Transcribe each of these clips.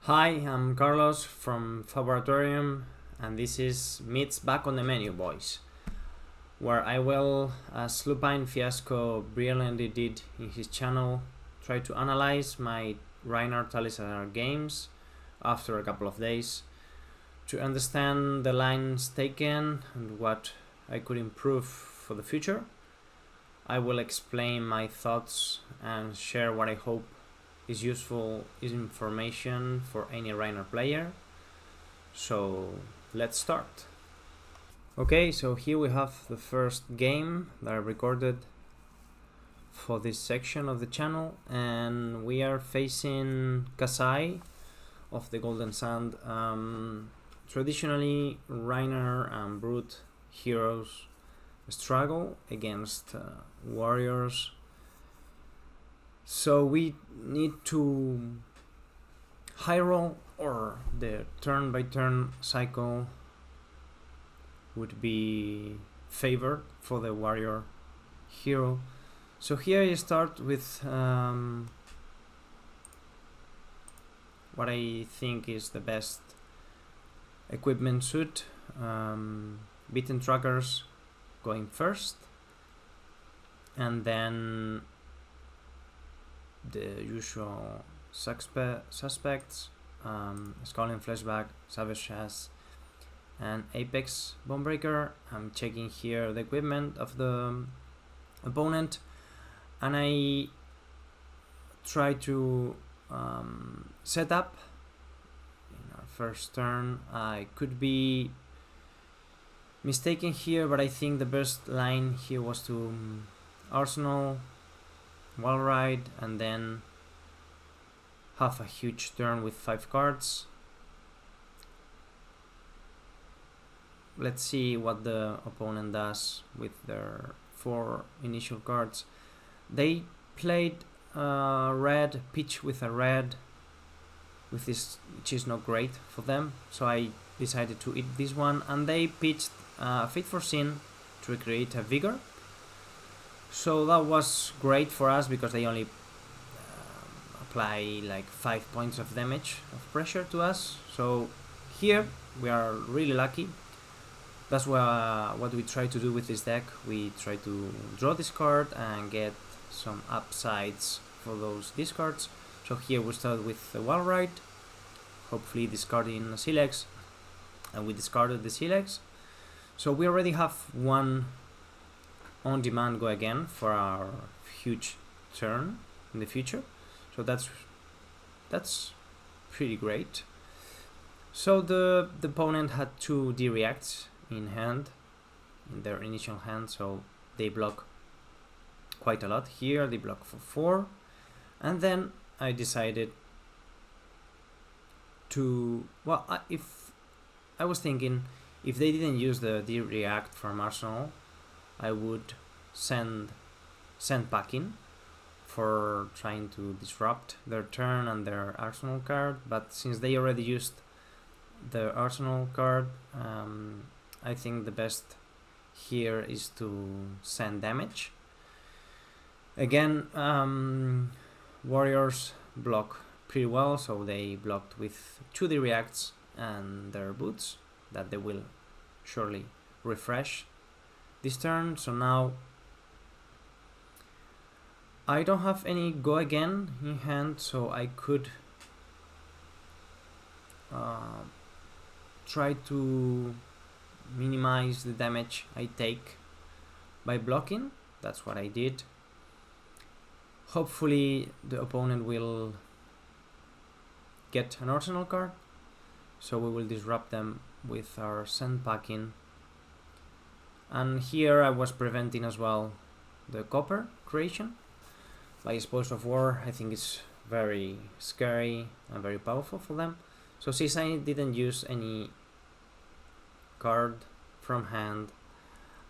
Hi, I'm Carlos from Fabtcg, and this is Meets Back on the Menu, boys, where I will, as Lupine Fiasco brilliantly did in his channel, try to analyze my Rhinar Talisman games after a couple of days to understand the lines taken and what I could improve for the future. I will explain my thoughts and share what I hope is useful information for any Rhinar player. So let's start. Okay, so here we have the first game that I recorded for this section of the channel, and we are facing Kassai of the Golden Sand. Traditionally, Rhinar and Brute heroes struggle against warriors, so we need to high roll, or the turn by turn cycle would be favored for the warrior hero. So here you start with what I think is the best equipment suit. Beaten trackers going first, and then the usual suspects, Scalding Flashback, Savage Shaz, and Apex Bonebreaker. I'm checking here the equipment of the opponent, and I try to set up in our first turn. I could be mistaken here, but I think the best line here was to Arsenal, wall ride, and then have a huge turn with 5 cards. Let's see what the opponent does with their 4 initial cards. They played red, pitch with a red, with this, which is not great for them, so I decided to eat this one, and they pitched Fit for Sin to create a Vigor. So that was great for us because they only apply like 5 points of damage of pressure to us. So here we are really lucky. That's what we try to do with this deck. We try to draw this card and get some upsides for those discards. So here we start with the wall ride, hopefully discarding a Silex, and we discarded the Silex. So we already have one on demand go again for our huge turn in the future. So that's pretty great. So the opponent had 2 D-reacts in hand, in their initial hand, so they block quite a lot. Here they block for 4, and then I decided to, well, if I was thinking if they didn't use the D-react from Arsenal, I would send packing for trying to disrupt their turn and their Arsenal card, but since they already used the Arsenal card, I think the best here is to send damage. Again, warriors block pretty well, so they blocked with 2 D-reacts and their boots that they will surely refresh this turn. So now I don't have any go again in hand, so I could try to minimize the damage I take by blocking. That's what I did. Hopefully the opponent will get an Arsenal card, so we will disrupt them with our send packing. And here I was preventing as well the copper creation by Spoils of War. I think it's very scary and very powerful for them. So since I didn't use any card from hand,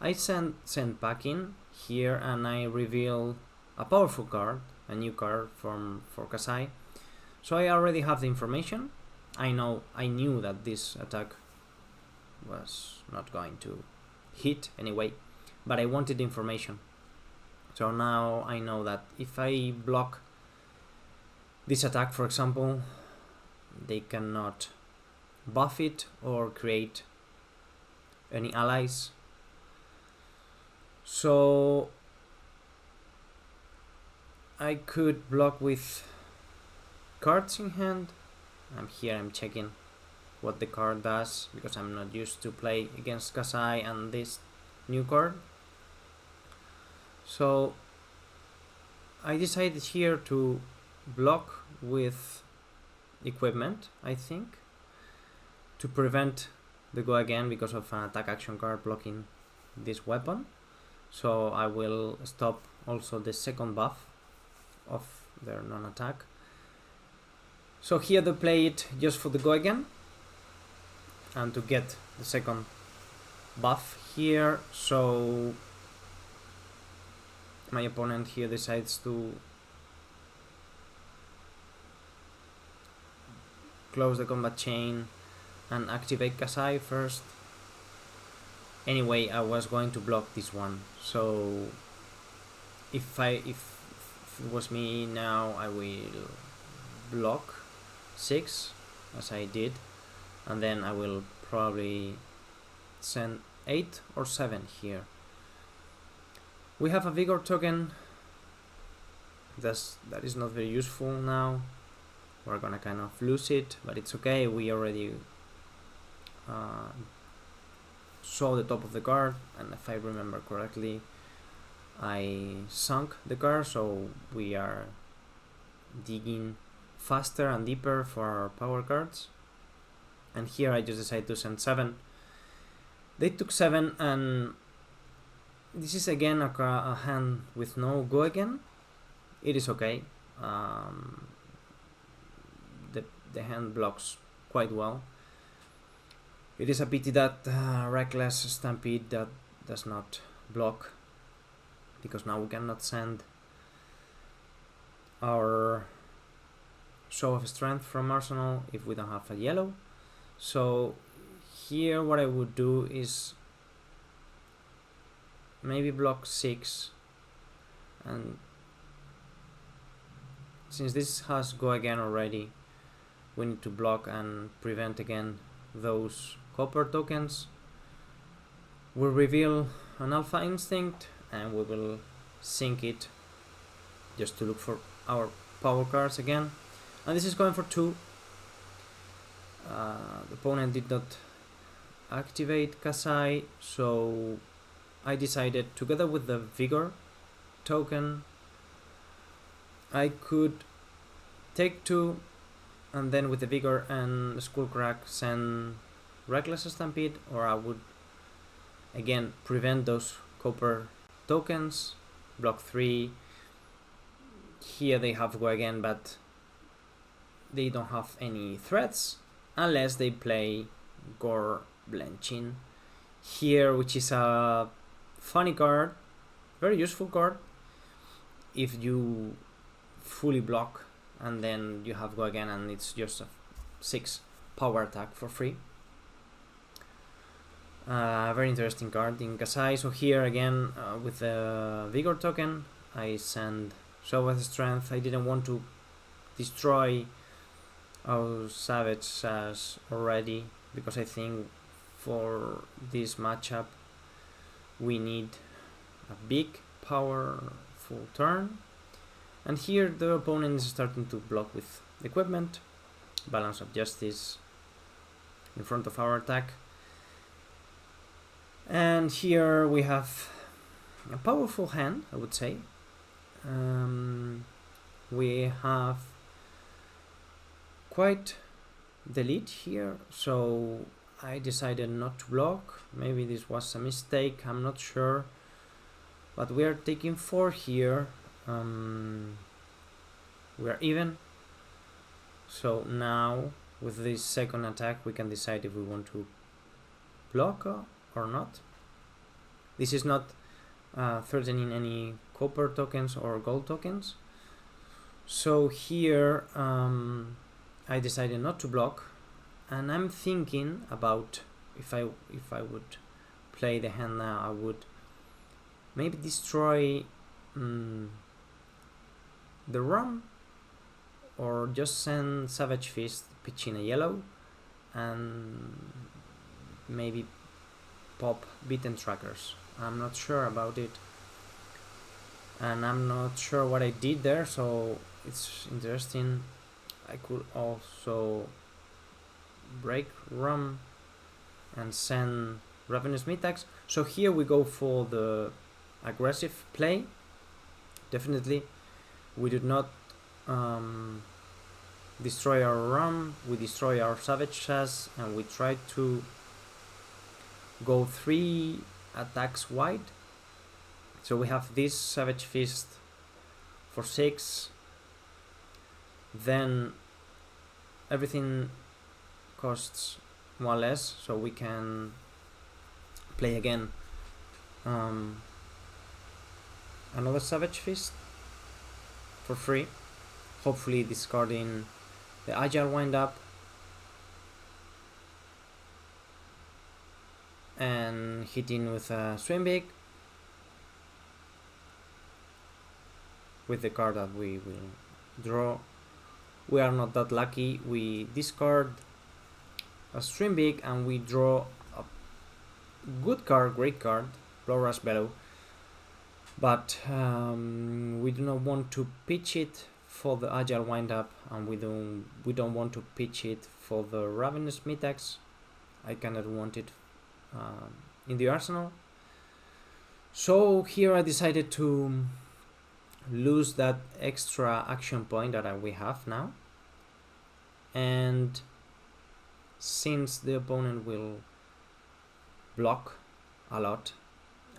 I send packing here, and I reveal a powerful card, a new card for Kassai. So I already have the information. I knew that this attack was not going to hit anyway, but I wanted information. So now I know that if I block this attack, for example, they cannot buff it or create any allies. So I could block with cards in hand. Here I'm checking what the card does, because I'm not used to play against Kassai and this new card. So I decided here to block with equipment, I think, to prevent the go again because of an attack action card blocking this weapon. So I will stop also the second buff of their non-attack. So here they play it just for the go again and to get the second buff here. So my opponent here decides to close the combat chain and activate Kassai first. Anyway, I was going to block this one, so if it was me now, I will block 6 as I did, and then I will probably send 8 or 7 here. We have a vigor token that is not very useful now. We're gonna kind of lose it, but it's okay. We already saw the top of the card, and if I remember correctly, I sunk the card, so we are digging faster and deeper for our power cards. And here I just decided to send 7. They took 7, and this is again a hand with no go again. It is okay. The hand blocks quite well. It is a pity that Reckless Stampede that does not block, because now we cannot send our Show of Strength from Arsenal if we don't have a yellow. So here what I would do is maybe block 6, and since this has go again already, we need to block and prevent again those copper tokens. We'll reveal an Alpha Instinct and we will sink it just to look for our power cards again. And this is going for 2. The opponent did not activate Kassai, so I decided, together with the Vigor token, I could take 2 and then with the Vigor and Skullcrack send Reckless Stampede, or I would again prevent those copper tokens, block 3. Here they have go again, but they don't have any threats unless they play Gore Blenchin here, which is a funny card, very useful card if you fully block and then you have go again and it's just a 6 power attack for free. Very interesting card in Kassai. So here again with the Vigor token I send Show of Strength. I didn't want to destroy our Savage Sash already, because I think for this matchup we need a big powerful turn. And here the opponent is starting to block with equipment, Balance of Justice in front of our attack. And here we have a powerful hand, I would say. We have quite the lead here, so I decided not to block. Maybe this was a mistake, I'm not sure. But we are taking 4 here. We are even. So now with this second attack we can decide if we want to block or not. This is not threatening any copper tokens or gold tokens. So here I decided not to block, and I'm thinking about if I would play the hand now, I would maybe destroy the rum or just send Savage Fist pitching a yellow and maybe pop beaten trackers. I'm not sure about it, and I'm not sure what I did there, so it's interesting. I could also break Rum and send Ravenous Mitax. So here we go for the aggressive play. Definitely we did not destroy our Rum, we destroy our Savage Sass, and we try to go 3 attacks wide. So we have this Savage Fist for 6, then everything costs 1 less, so we can play again another Savage Fist for free, hopefully discarding the Agile Wind Up and hitting with a Swim Big with the card that we will draw. We are not that lucky. We discard a Swim Big and we draw a good card, great card, Blow Rush Bellow, but we do not want to pitch it for the Agile Wind Up, and we don't want to pitch it for the Ravenous Mitax. I cannot want it in the arsenal. So here I decided to lose that extra action point that we have now, and since the opponent will block a lot,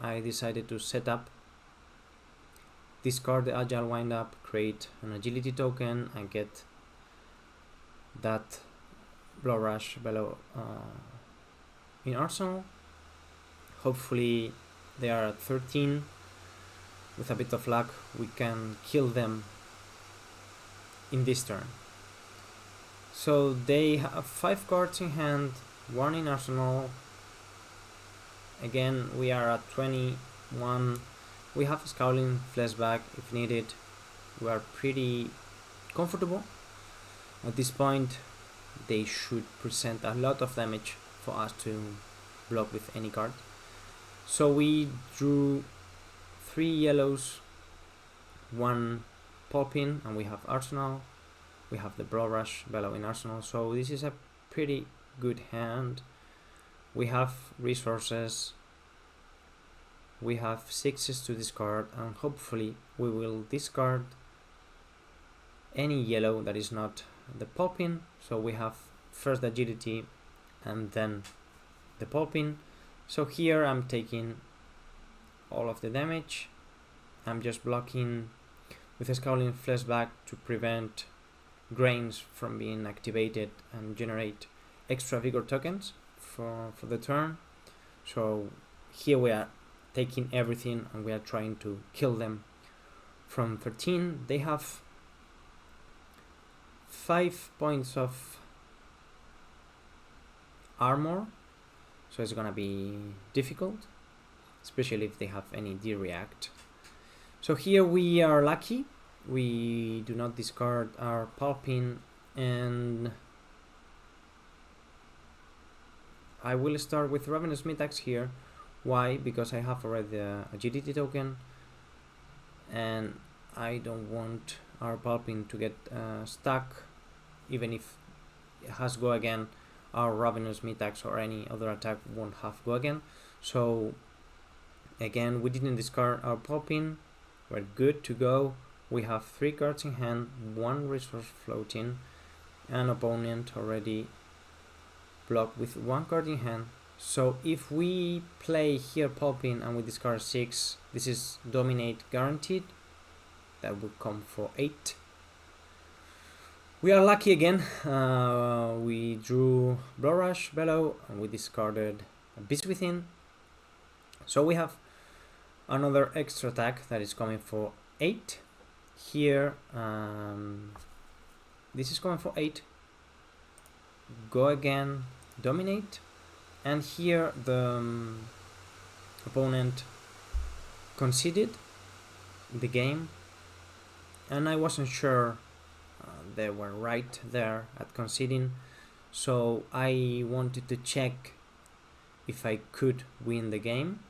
I decided to set up, discard the Agile Wind Up, create an agility token, and get that Blow Rush Bellow in arsenal. Hopefully they are at 13. With a bit of luck we can kill them in this turn. So they have 5 cards in hand, 1 in arsenal. Again we are at 21. We have a Scowling Flashback if needed. We are pretty comfortable. At this point they should present a lot of damage for us to block with any card. So we drew 3 yellows, 1 popping, and we have arsenal. We have the Blow Rush Bellow in arsenal, so this is a pretty good hand. We have resources, we have 6s to discard, and hopefully we will discard any yellow that is not the popping. So we have first agility and then the popping. So here I'm taking all of the damage. I'm just blocking with a Scowling Flashback to prevent grains from being activated and generate extra vigor tokens for the turn. So here we are taking everything and we are trying to kill them from 13. They have 5 points of armor, so it's gonna be difficult, especially if they have any D-React. So here we are lucky, we do not discard our pulping, and I will start with Ravenous Mitax here. Why? Because I have already the agility token and I don't want our pulping to get stuck. Even if it has go again, our Ravenous Mitax or any other attack won't have go again. So again, we didn't discard our pulping, we're good to go. We have 3 cards in hand, 1 resource floating, and opponent already blocked with 1 card in hand. So if we play here pulping and we discard 6, this is dominate guaranteed. That would come for 8. We are lucky again. We drew Blow Rush Bellow and we discarded a Beast Within. So we have another extra attack that is coming for 8. Here, this is coming for 8. Go again, dominate. And here the opponent conceded the game, and I wasn't sure they were right there at conceding. So I wanted to check if I could win the game.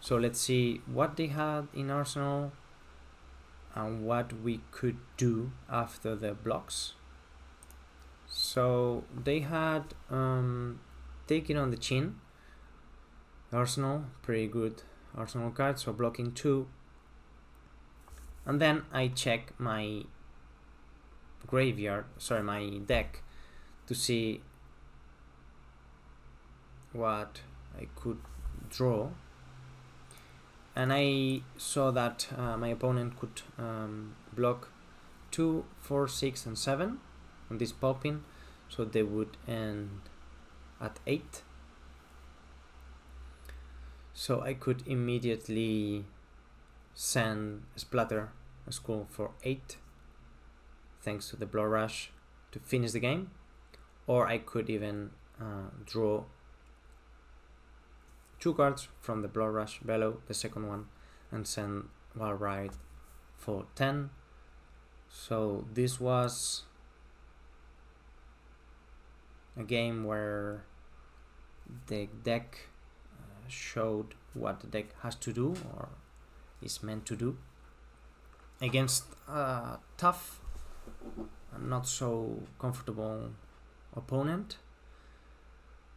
So let's see what they had in arsenal and what we could do after the blocks. So they had Take It on the Chin, arsenal, pretty good arsenal card, so blocking 2. And then I check my my deck to see what I could draw, and I saw that my opponent could block 2, 4, 6 and 7 on this popping, so they would end at 8. So I could immediately send Splatter a Skull for 8 thanks to the Blood Rush to finish the game, or I could even draw 2 cards from the Blood Rush below the second one and send Walride for 10. So this was a game where the deck showed what the deck has to do or is meant to do against a tough and not so comfortable opponent.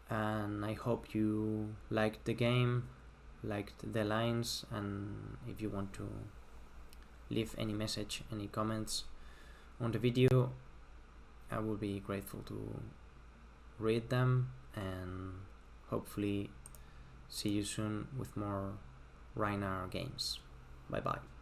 And I hope you liked the game, liked the lines, and if you want to leave any message, any comments on the video, I will be grateful to read them, and hopefully see you soon with more Rhinar games. Bye bye.